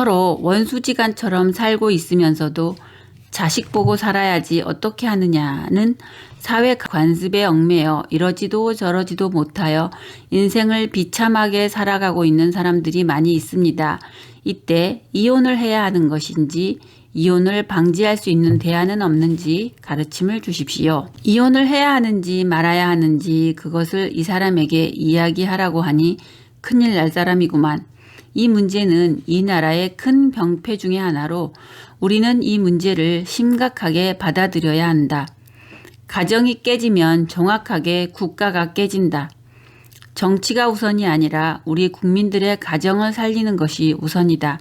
서로 원수지간처럼 살고 있으면서도 자식 보고 살아야지 어떻게 하느냐는 사회 관습에 얽매여 이러지도 저러지도 못하여 인생을 비참하게 살아가고 있는 사람들이 많이 있습니다. 이때 이혼을 해야 하는 것인지 이혼을 방지할 수 있는 대안은 없는지 가르침을 주십시오. 이혼을 해야 하는지 말아야 하는지 그것을 이 사람에게 이야기하라고 하니 큰일 날 사람이구만. 이 문제는 이 나라의 큰 병폐 중의 하나로 우리는 이 문제를 심각하게 받아들여야 한다. 가정이 깨지면 정확하게 국가가 깨진다. 정치가 우선이 아니라 우리 국민들의 가정을 살리는 것이 우선이다.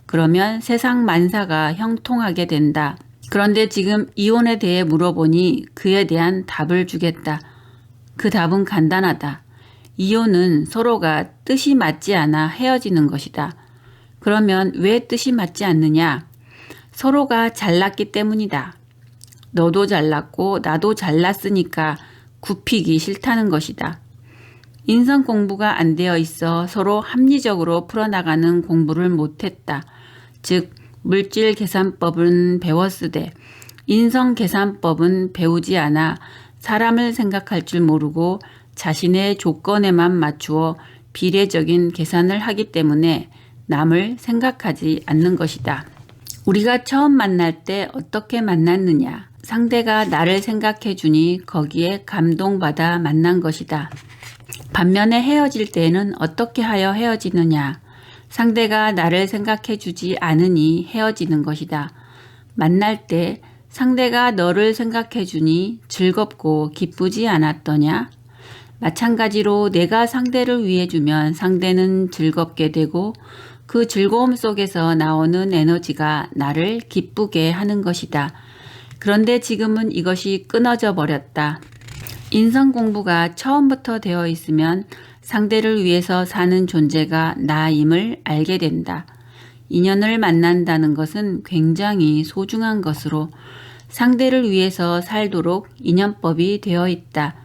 그러면 세상 만사가 형통하게 된다. 그런데 지금 이혼에 대해 물어보니 그에 대한 답을 주겠다. 그 답은 간단하다. 이혼은 서로가 뜻이 맞지 않아 헤어지는 것이다. 그러면 왜 뜻이 맞지 않느냐? 서로가 잘났기 때문이다. 너도 잘났고 나도 잘났으니까 굽히기 싫다는 것이다. 인성 공부가 안 되어 있어 서로 합리적으로 풀어나가는 공부를 못했다. 즉 물질 계산법은 배웠으되 인성 계산법은 배우지 않아 사람을 생각할 줄 모르고 자신의 조건에만 맞추어 비례적인 계산을 하기 때문에 남을 생각하지 않는 것이다. 우리가 처음 만날 때 어떻게 만났느냐? 상대가 나를 생각해 주니 거기에 감동받아 만난 것이다. 반면에 헤어질 때에는 어떻게 하여 헤어지느냐? 상대가 나를 생각해 주지 않으니 헤어지는 것이다. 만날 때 상대가 너를 생각해 주니 즐겁고 기쁘지 않았더냐? 마찬가지로 내가 상대를 위해 주면 상대는 즐겁게 되고 그 즐거움 속에서 나오는 에너지가 나를 기쁘게 하는 것이다. 그런데 지금은 이것이 끊어져 버렸다. 인성 공부가 처음부터 되어 있으면 상대를 위해서 사는 존재가 나임을 알게 된다. 인연을 만난다는 것은 굉장히 소중한 것으로 상대를 위해서 살도록 인연법이 되어 있다.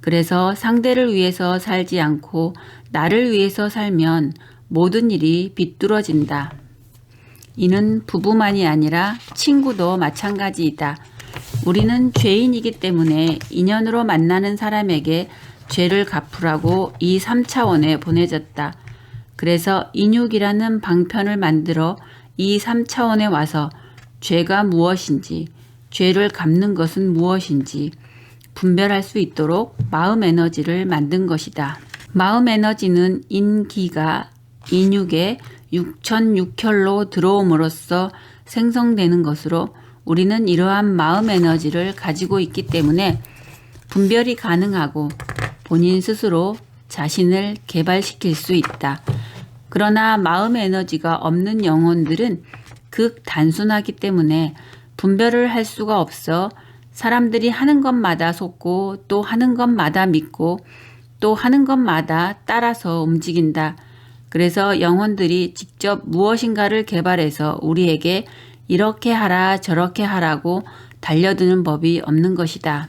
그래서 상대를 위해서 살지 않고 나를 위해서 살면 모든 일이 비뚤어진다. 이는 부부만이 아니라 친구도 마찬가지이다. 우리는 죄인이기 때문에 인연으로 만나는 사람에게 죄를 갚으라고 이 3차원에 보내졌다. 그래서 인육이라는 방편을 만들어 이 3차원에 와서 죄가 무엇인지, 죄를 갚는 것은 무엇인지 분별할 수 있도록 마음 에너지를 만든 것이다. 마음 에너지는 인기가 인육의 육천육혈로 들어옴으로써 생성되는 것으로 우리는 이러한 마음 에너지를 가지고 있기 때문에 분별이 가능하고 본인 스스로 자신을 개발시킬 수 있다. 그러나 마음 에너지가 없는 영혼들은 극 단순하기 때문에 분별을 할 수가 없어 사람들이 하는 것마다 속고 또 하는 것마다 믿고 또 하는 것마다 따라서 움직인다. 그래서 영혼들이 직접 무엇인가를 개발해서 우리에게 이렇게 하라 저렇게 하라고 달려드는 법이 없는 것이다.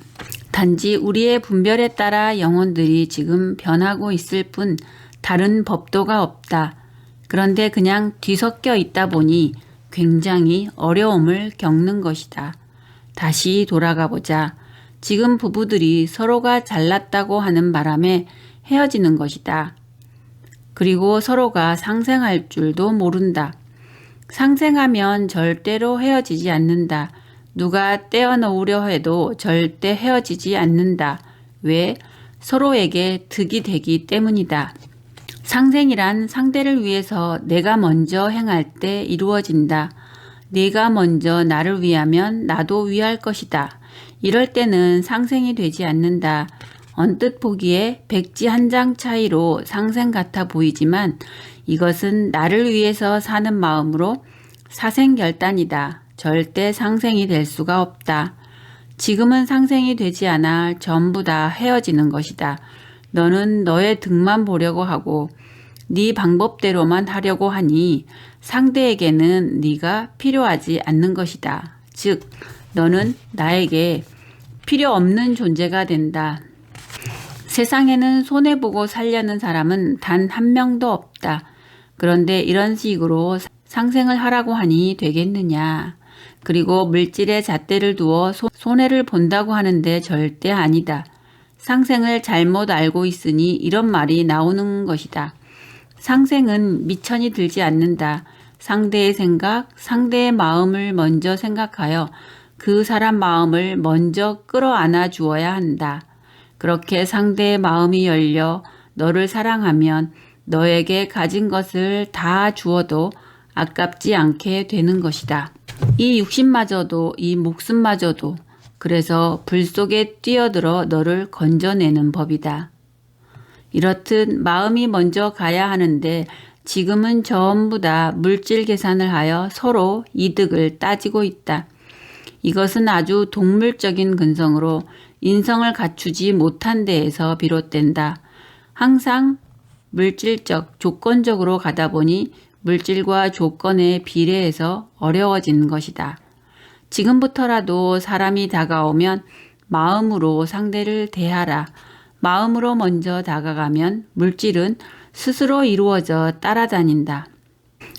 단지 우리의 분별에 따라 영혼들이 지금 변하고 있을 뿐 다른 법도가 없다. 그런데 그냥 뒤섞여 있다 보니 굉장히 어려움을 겪는 것이다. 다시 돌아가 보자. 지금 부부들이 서로가 잘났다고 하는 바람에 헤어지는 것이다. 그리고 서로가 상생할 줄도 모른다. 상생하면 절대로 헤어지지 않는다. 누가 떼어놓으려 해도 절대 헤어지지 않는다. 왜? 서로에게 득이 되기 때문이다. 상생이란 상대를 위해서 내가 먼저 행할 때 이루어진다. 네가 먼저 나를 위하면 나도 위할 것이다. 이럴 때는 상생이 되지 않는다. 언뜻 보기에 백지 한 장 차이로 상생 같아 보이지만 이것은 나를 위해서 사는 마음으로 사생결단이다. 절대 상생이 될 수가 없다. 지금은 상생이 되지 않아 전부 다 헤어지는 것이다. 너는 너의 득만 보려고 하고 네 방법대로만 하려고 하니 상대에게는 네가 필요하지 않는 것이다. 즉, 너는 나에게 필요 없는 존재가 된다. 세상에는 손해보고 살려는 사람은 단 한 명도 없다. 그런데 이런 식으로 상생을 하라고 하니 되겠느냐. 그리고 물질의 잣대를 두어 손해를 본다고 하는데 절대 아니다. 상생을 잘못 알고 있으니 이런 말이 나오는 것이다. 상생은 미천이 들지 않는다. 상대의 생각, 상대의 마음을 먼저 생각하여 그 사람 마음을 먼저 끌어안아 주어야 한다. 그렇게 상대의 마음이 열려 너를 사랑하면 너에게 가진 것을 다 주어도 아깝지 않게 되는 것이다. 이 육신마저도 이 목숨마저도 그래서 불 속에 뛰어들어 너를 건져내는 법이다. 이렇듯 마음이 먼저 가야 하는데 지금은 전부 다 물질 계산을 하여 서로 이득을 따지고 있다. 이것은 아주 동물적인 근성으로 인성을 갖추지 못한 데에서 비롯된다. 항상 물질적, 조건적으로 가다 보니 물질과 조건에 비례해서 어려워지는 것이다. 지금부터라도 사람이 다가오면 마음으로 상대를 대하라. 마음으로 먼저 다가가면 물질은 스스로 이루어져 따라다닌다.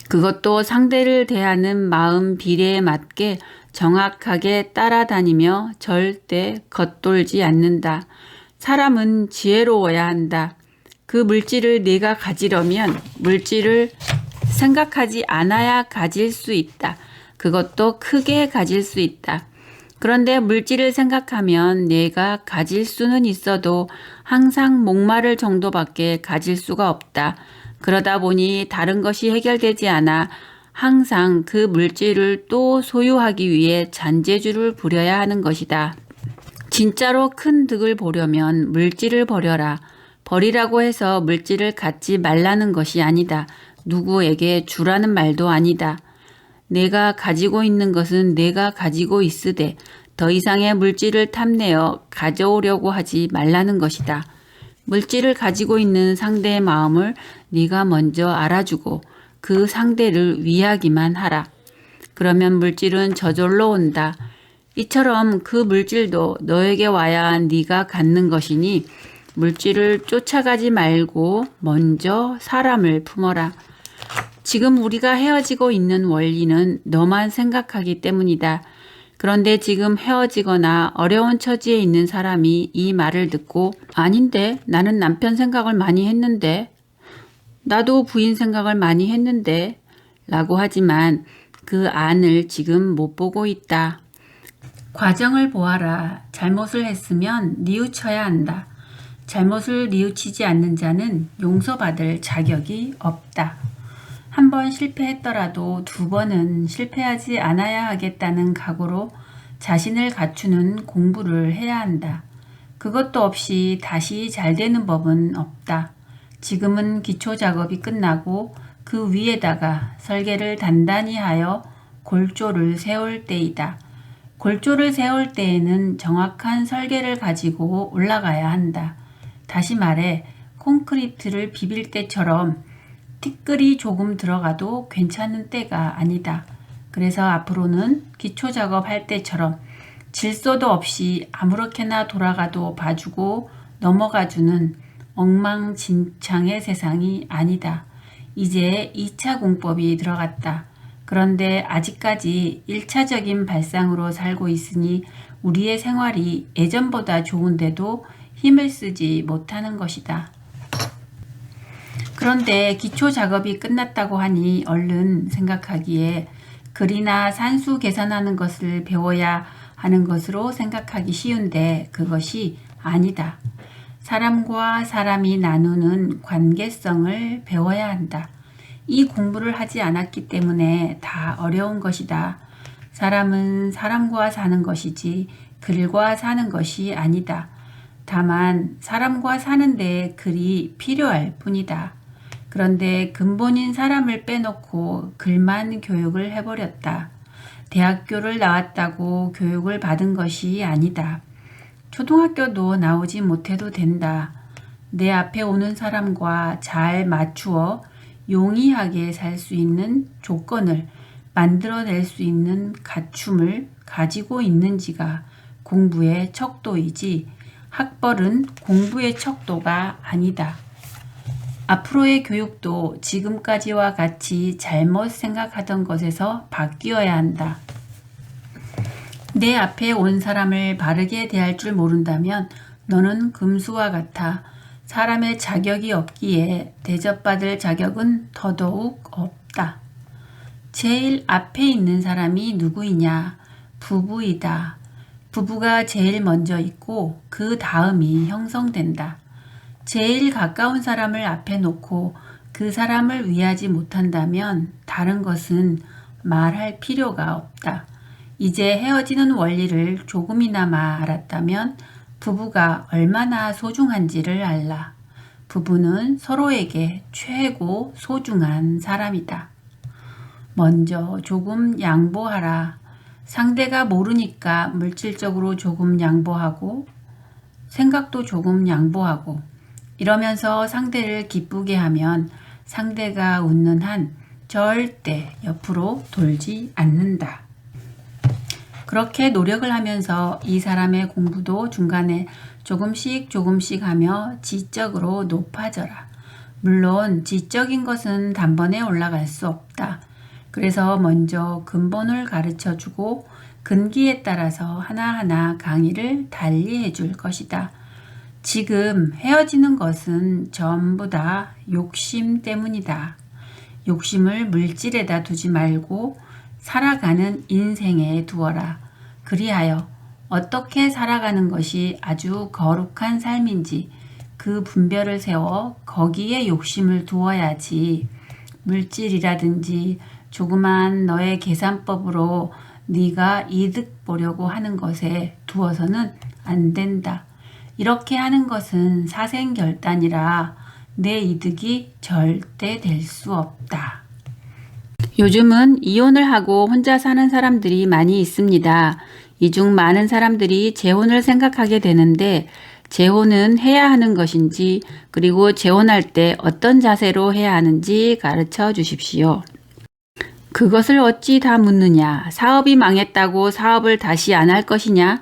그것도 상대를 대하는 마음 비례에 맞게 정확하게 따라다니며 절대 겉돌지 않는다. 사람은 지혜로워야 한다. 그 물질을 내가 가지려면 물질을 생각하지 않아야 가질 수 있다. 그것도 크게 가질 수 있다. 그런데 물질을 생각하면 내가 가질 수는 있어도 항상 목마를 정도밖에 가질 수가 없다. 그러다 보니 다른 것이 해결되지 않아 항상 그 물질을 또 소유하기 위해 잔재주를 부려야 하는 것이다. 진짜로 큰 득을 보려면 물질을 버려라. 버리라고 해서 물질을 갖지 말라는 것이 아니다. 누구에게 주라는 말도 아니다. 내가 가지고 있는 것은 내가 가지고 있으되 더 이상의 물질을 탐내어 가져오려고 하지 말라는 것이다. 물질을 가지고 있는 상대의 마음을 네가 먼저 알아주고 그 상대를 위하기만 하라. 그러면 물질은 저절로 온다. 이처럼 그 물질도 너에게 와야 네가 갖는 것이니 물질을 쫓아가지 말고 먼저 사람을 품어라. 지금 우리가 헤어지고 있는 원리는 너만 생각하기 때문이다. 그런데 지금 헤어지거나 어려운 처지에 있는 사람이 이 말을 듣고 아닌데 나는 남편 생각을 많이 했는데 나도 부인 생각을 많이 했는데 라고 하지만 그 안을 지금 못 보고 있다. 과정을 보아라. 잘못을 했으면 뉘우쳐야 한다. 잘못을 뉘우치지 않는 자는 용서받을 자격이 없다. 한 번 실패했더라도 두 번은 실패하지 않아야 하겠다는 각오로 자신을 갖추는 공부를 해야 한다. 그것도 없이 다시 잘 되는 법은 없다. 지금은 기초 작업이 끝나고 그 위에다가 설계를 단단히 하여 골조를 세울 때이다. 골조를 세울 때에는 정확한 설계를 가지고 올라가야 한다. 다시 말해 콘크리트를 비빌 때처럼 티끌이 조금 들어가도 괜찮은 때가 아니다. 그래서 앞으로는 기초 작업할 때처럼 질서도 없이 아무렇게나 돌아가도 봐주고 넘어가주는 엉망진창의 세상이 아니다. 이제 2차 공법이 들어갔다. 그런데 아직까지 1차적인 발상으로 살고 있으니 우리의 생활이 예전보다 좋은데도 힘을 쓰지 못하는 것이다. 그런데 기초 작업이 끝났다고 하니 얼른 생각하기에 글이나 산수 계산하는 것을 배워야 하는 것으로 생각하기 쉬운데 그것이 아니다. 사람과 사람이 나누는 관계성을 배워야 한다. 이 공부를 하지 않았기 때문에 다 어려운 것이다. 사람은 사람과 사는 것이지 글과 사는 것이 아니다. 다만 사람과 사는 데 글이 필요할 뿐이다. 그런데 근본인 사람을 빼놓고 글만 교육을 해버렸다. 대학교를 나왔다고 교육을 받은 것이 아니다. 초등학교도 나오지 못해도 된다. 내 앞에 오는 사람과 잘 맞추어 용이하게 살 수 있는 조건을 만들어낼 수 있는 갖춤을 가지고 있는지가 공부의 척도이지 학벌은 공부의 척도가 아니다. 앞으로의 교육도 지금까지와 같이 잘못 생각하던 것에서 바뀌어야 한다. 내 앞에 온 사람을 바르게 대할 줄 모른다면 너는 금수와 같아 사람의 자격이 없기에 대접받을 자격은 더더욱 없다. 제일 앞에 있는 사람이 누구이냐? 부부이다. 부부가 제일 먼저 있고 그 다음이 형성된다. 제일 가까운 사람을 앞에 놓고 그 사람을 위하지 못한다면 다른 것은 말할 필요가 없다. 이제 헤어지는 원리를 조금이나마 알았다면 부부가 얼마나 소중한지를 알라. 부부는 서로에게 최고 소중한 사람이다. 먼저 조금 양보하라. 상대가 모르니까 물질적으로 조금 양보하고 생각도 조금 양보하고 이러면서 상대를 기쁘게 하면 상대가 웃는 한 절대 옆으로 돌지 않는다. 그렇게 노력을 하면서 이 사람의 공부도 중간에 조금씩 하며 지적으로 높아져라. 물론 지적인 것은 단번에 올라갈 수 없다. 그래서 먼저 근본을 가르쳐주고 근기에 따라서 하나하나 강의를 달리해 줄 것이다. 지금 헤어지는 것은 전부 다 욕심 때문이다. 욕심을 물질에다 두지 말고 살아가는 인생에 두어라. 그리하여 어떻게 살아가는 것이 아주 거룩한 삶인지 그 분별을 세워 거기에 욕심을 두어야지. 물질이라든지 조그만 너의 계산법으로 네가 이득 보려고 하는 것에 두어서는 안 된다. 이렇게 하는 것은 사생결단이라 내 이득이 절대 될 수 없다. 요즘은 이혼을 하고 혼자 사는 사람들이 많이 있습니다. 이 중 많은 사람들이 재혼을 생각하게 되는데 재혼은 해야 하는 것인지 그리고 재혼할 때 어떤 자세로 해야 하는지 가르쳐 주십시오. 그것을 어찌 다 묻느냐? 사업이 망했다고 사업을 다시 안 할 것이냐?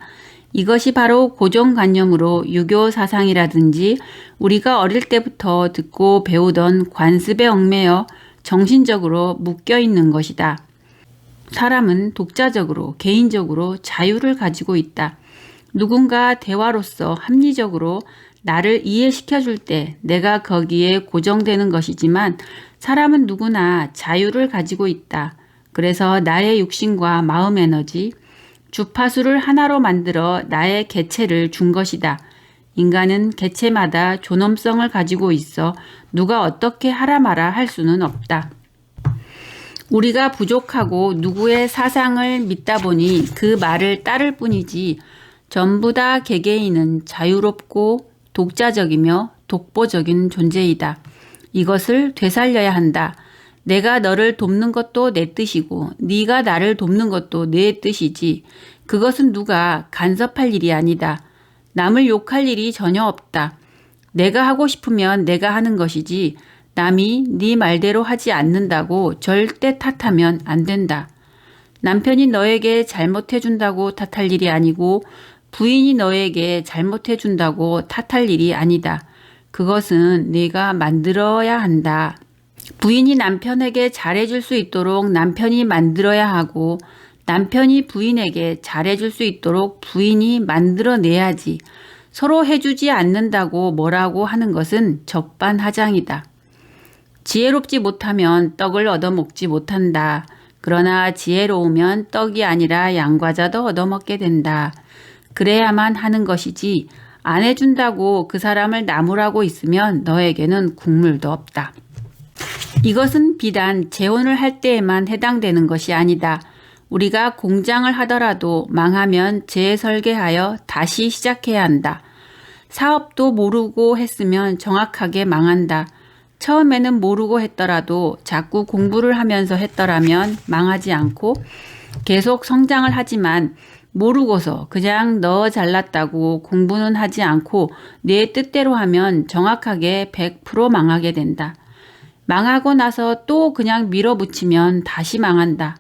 이것이 바로 고정관념으로 유교 사상이라든지 우리가 어릴 때부터 듣고 배우던 관습에 얽매여 정신적으로 묶여 있는 것이다. 사람은 독자적으로 개인적으로 자유를 가지고 있다. 누군가 대화로서 합리적으로 나를 이해시켜 줄 때 내가 거기에 고정되는 것이지만 사람은 누구나 자유를 가지고 있다. 그래서 나의 육신과 마음 에너지, 주파수를 하나로 만들어 나의 개체를 준 것이다. 인간은 개체마다 존엄성을 가지고 있어 누가 어떻게 하라 마라 할 수는 없다. 우리가 부족하고 누구의 사상을 믿다 보니 그 말을 따를 뿐이지 전부 다 개개인은 자유롭고 독자적이며 독보적인 존재이다. 이것을 되살려야 한다. 내가 너를 돕는 것도 내 뜻이고 네가 나를 돕는 것도 내 뜻이지. 그것은 누가 간섭할 일이 아니다. 남을 욕할 일이 전혀 없다. 내가 하고 싶으면 내가 하는 것이지 남이 네 말대로 하지 않는다고 절대 탓하면 안 된다. 남편이 너에게 잘못해준다고 탓할 일이 아니고 부인이 너에게 잘못해준다고 탓할 일이 아니다. 그것은 네가 만들어야 한다. 부인이 남편에게 잘해줄 수 있도록 남편이 만들어야 하고 남편이 부인에게 잘해줄 수 있도록 부인이 만들어내야지. 서로 해주지 않는다고 뭐라고 하는 것은 적반하장이다. 지혜롭지 못하면 떡을 얻어먹지 못한다. 그러나 지혜로우면 떡이 아니라 양과자도 얻어먹게 된다. 그래야만 하는 것이지 안 해준다고 그 사람을 나무라고 있으면 너에게는 국물도 없다. 이것은 비단 재혼을 할 때에만 해당되는 것이 아니다. 우리가 공장을 하더라도 망하면 재설계하여 다시 시작해야 한다. 사업도 모르고 했으면 정확하게 망한다. 처음에는 모르고 했더라도 자꾸 공부를 하면서 했더라면 망하지 않고 계속 성장을 하지만 모르고서 그냥 너 잘났다고 공부는 하지 않고 내 뜻대로 하면 정확하게 100% 망하게 된다. 망하고 나서 또 그냥 밀어붙이면 다시 망한다.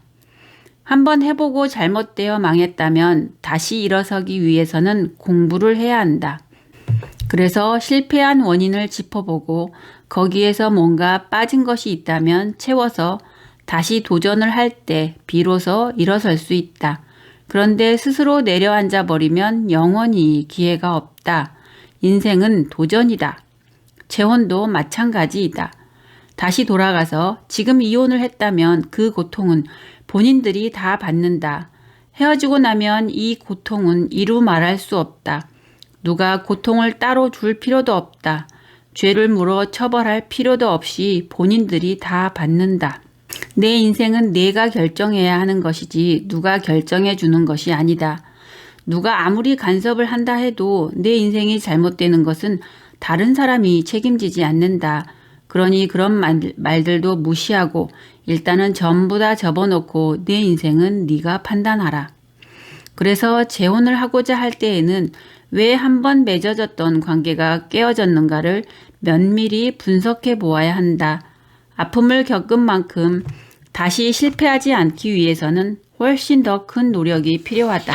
한번 해보고 잘못되어 망했다면 다시 일어서기 위해서는 공부를 해야 한다. 그래서 실패한 원인을 짚어보고 거기에서 뭔가 빠진 것이 있다면 채워서 다시 도전을 할 때 비로소 일어설 수 있다. 그런데 스스로 내려앉아 버리면 영원히 기회가 없다. 인생은 도전이다. 재혼도 마찬가지이다. 다시 돌아가서 지금 이혼을 했다면 그 고통은 본인들이 다 받는다. 헤어지고 나면 이 고통은 이루 말할 수 없다. 누가 고통을 따로 줄 필요도 없다. 죄를 물어 처벌할 필요도 없이 본인들이 다 받는다. 내 인생은 내가 결정해야 하는 것이지 누가 결정해 주는 것이 아니다. 누가 아무리 간섭을 한다 해도 내 인생이 잘못되는 것은 다른 사람이 책임지지 않는다. 그러니 그런 말들도 무시하고 일단은 전부 다 접어놓고 내 인생은 네가 판단하라. 그래서 재혼을 하고자 할 때에는 왜 한 번 맺어졌던 관계가 깨어졌는가를 면밀히 분석해 보아야 한다. 아픔을 겪은 만큼 다시 실패하지 않기 위해서는 훨씬 더 큰 노력이 필요하다.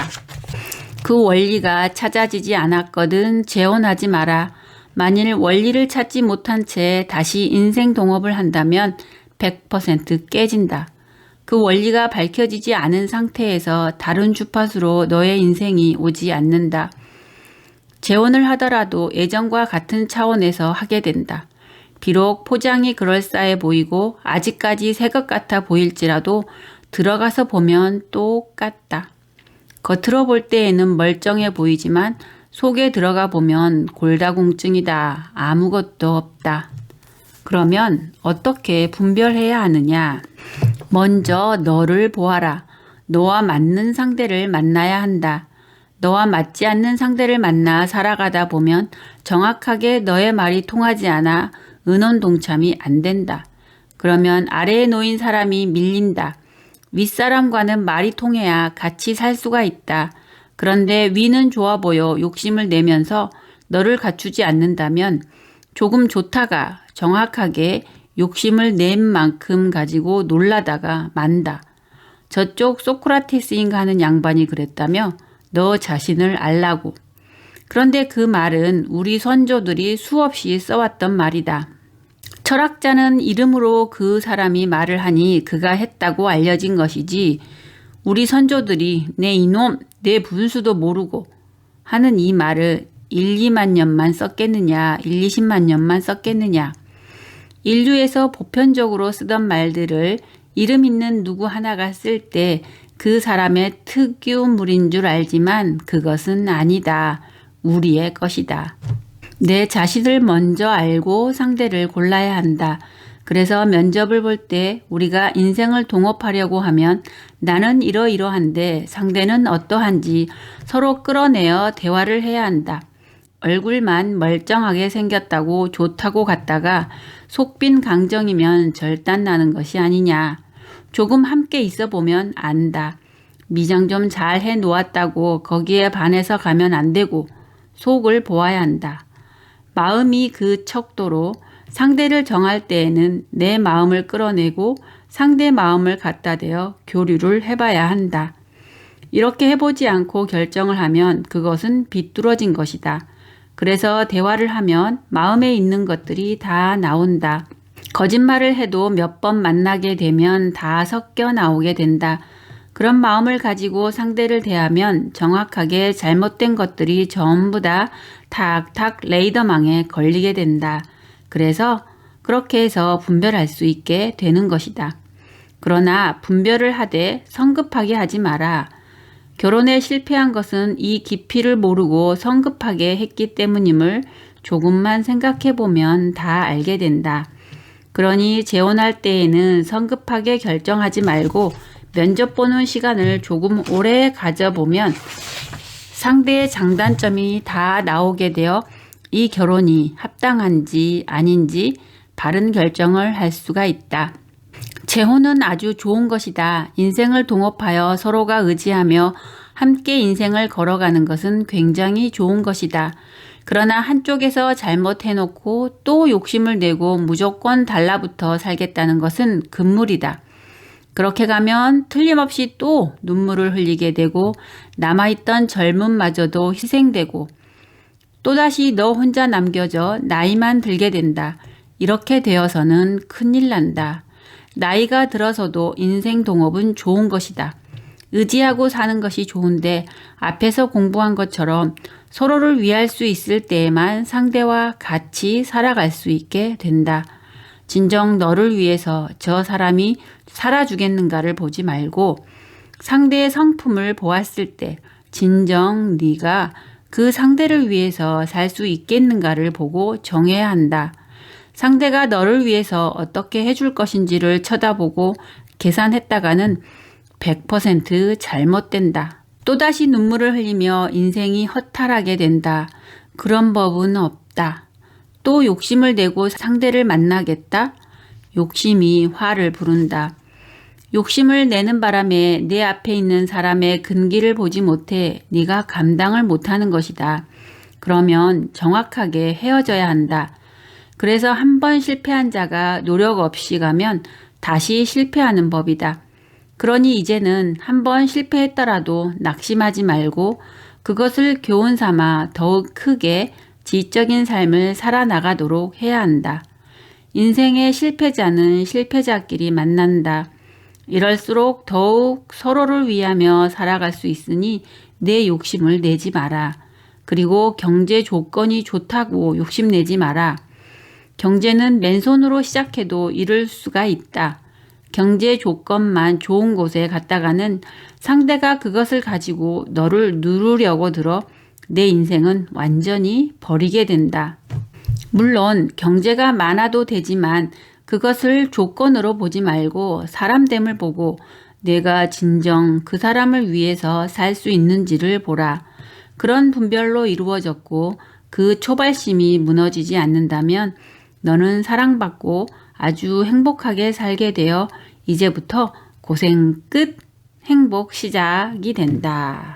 그 원리가 찾아지지 않았거든 재혼하지 마라. 만일 원리를 찾지 못한 채 다시 인생 동업을 한다면 100% 깨진다. 그 원리가 밝혀지지 않은 상태에서 다른 주파수로 너의 인생이 오지 않는다. 재혼을 하더라도 예전과 같은 차원에서 하게 된다. 비록 포장이 그럴싸해 보이고 아직까지 새 것 같아 보일지라도 들어가서 보면 똑같다. 겉으로 볼 때에는 멀쩡해 보이지만 속에 들어가 보면 골다공증이다. 아무것도 없다. 그러면 어떻게 분별해야 하느냐? 먼저 너를 보아라. 너와 맞는 상대를 만나야 한다. 너와 맞지 않는 상대를 만나 살아가다 보면 정확하게 너의 말이 통하지 않아 의논 동참이 안 된다. 그러면 아래에 놓인 사람이 밀린다. 윗사람과는 말이 통해야 같이 살 수가 있다. 그런데 위는 좋아 보여 욕심을 내면서 너를 갖추지 않는다면 조금 좋다가 정확하게 욕심을 낸 만큼 가지고 놀라다가 만다. 저쪽 소크라테스인가 하는 양반이 그랬다며 너 자신을 알라고. 그런데 그 말은 우리 선조들이 수없이 써왔던 말이다. 철학자는 이름으로 그 사람이 말을 하니 그가 했다고 알려진 것이지 우리 선조들이 내 이놈, 내 분수도 모르고 하는 이 말을 1, 2만 년만 썼겠느냐, 1, 20만 년만 썼겠느냐. 인류에서 보편적으로 쓰던 말들을 이름 있는 누구 하나가 쓸 때 그 사람의 특유물인 줄 알지만 그것은 아니다. 우리의 것이다. 내 자신을 먼저 알고 상대를 골라야 한다. 그래서 면접을 볼 때 우리가 인생을 동업하려고 하면 나는 이러이러한데 상대는 어떠한지 서로 끌어내어 대화를 해야 한다. 얼굴만 멀쩡하게 생겼다고 좋다고 갔다가 속빈 강정이면 절단나는 것이 아니냐. 조금 함께 있어 보면 안다. 미장 좀 잘 해놓았다고 거기에 반해서 가면 안 되고 속을 보아야 한다. 마음이 그 척도로 상대를 정할 때에는 내 마음을 끌어내고 상대 마음을 갖다 대어 교류를 해봐야 한다. 이렇게 해보지 않고 결정을 하면 그것은 비뚤어진 것이다. 그래서 대화를 하면 마음에 있는 것들이 다 나온다. 거짓말을 해도 몇 번 만나게 되면 다 섞여 나오게 된다. 그런 마음을 가지고 상대를 대하면 정확하게 잘못된 것들이 전부 다 탁탁 레이더망에 걸리게 된다. 그래서 그렇게 해서 분별할 수 있게 되는 것이다. 그러나 분별을 하되 성급하게 하지 마라. 결혼에 실패한 것은 이 깊이를 모르고 성급하게 했기 때문임을 조금만 생각해 보면 다 알게 된다. 그러니 재혼할 때에는 성급하게 결정하지 말고 면접 보는 시간을 조금 오래 가져보면 상대의 장단점이 다 나오게 되어 이 결혼이 합당한지 아닌지 바른 결정을 할 수가 있다. 재혼은 아주 좋은 것이다. 인생을 동업하여 서로가 의지하며 함께 인생을 걸어가는 것은 굉장히 좋은 것이다. 그러나 한쪽에서 잘못해놓고 또 욕심을 내고 무조건 달라붙어 살겠다는 것은 금물이다. 그렇게 가면 틀림없이 또 눈물을 흘리게 되고 남아있던 젊음마저도 희생되고 또다시 너 혼자 남겨져 나이만 들게 된다. 이렇게 되어서는 큰일 난다. 나이가 들어서도 인생 동업은 좋은 것이다. 의지하고 사는 것이 좋은데 앞에서 공부한 것처럼 서로를 위할 수 있을 때에만 상대와 같이 살아갈 수 있게 된다. 진정 너를 위해서 저 사람이 살아주겠는가를 보지 말고 상대의 성품을 보았을 때 진정 네가 그 상대를 위해서 살 수 있겠는가를 보고 정해야 한다. 상대가 너를 위해서 어떻게 해줄 것인지를 쳐다보고 계산했다가는 100% 잘못된다. 또다시 눈물을 흘리며 인생이 허탈하게 된다. 그런 법은 없다. 또 욕심을 내고 상대를 만나겠다? 욕심이 화를 부른다. 욕심을 내는 바람에 내 앞에 있는 사람의 근기를 보지 못해 네가 감당을 못하는 것이다. 그러면 정확하게 헤어져야 한다. 그래서 한 번 실패한 자가 노력 없이 가면 다시 실패하는 법이다. 그러니 이제는 한 번 실패했더라도 낙심하지 말고 그것을 교훈 삼아 더욱 크게 지적인 삶을 살아나가도록 해야 한다. 인생의 실패자는 실패자끼리 만난다. 이럴수록 더욱 서로를 위하며 살아갈 수 있으니 내 욕심을 내지 마라. 그리고 경제 조건이 좋다고 욕심내지 마라. 경제는 맨손으로 시작해도 이룰 수가 있다. 경제 조건만 좋은 곳에 갔다가는 상대가 그것을 가지고 너를 누르려고 들어 내 인생은 완전히 버리게 된다. 물론 경제가 많아도 되지만 그것을 조건으로 보지 말고 사람됨을 보고 내가 진정 그 사람을 위해서 살 수 있는지를 보라. 그런 분별로 이루어졌고 그 초발심이 무너지지 않는다면 너는 사랑받고 아주 행복하게 살게 되어 이제부터 고생 끝, 행복 시작이 된다.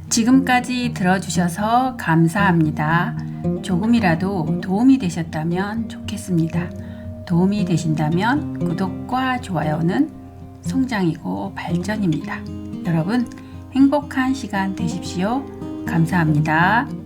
지금까지 들어주셔서 감사합니다. 조금이라도 도움이 되셨다면 좋겠습니다. 도움이 되신다면 구독과 좋아요는 성장이고 발전입니다. 여러분 행복한 시간 되십시오. 감사합니다.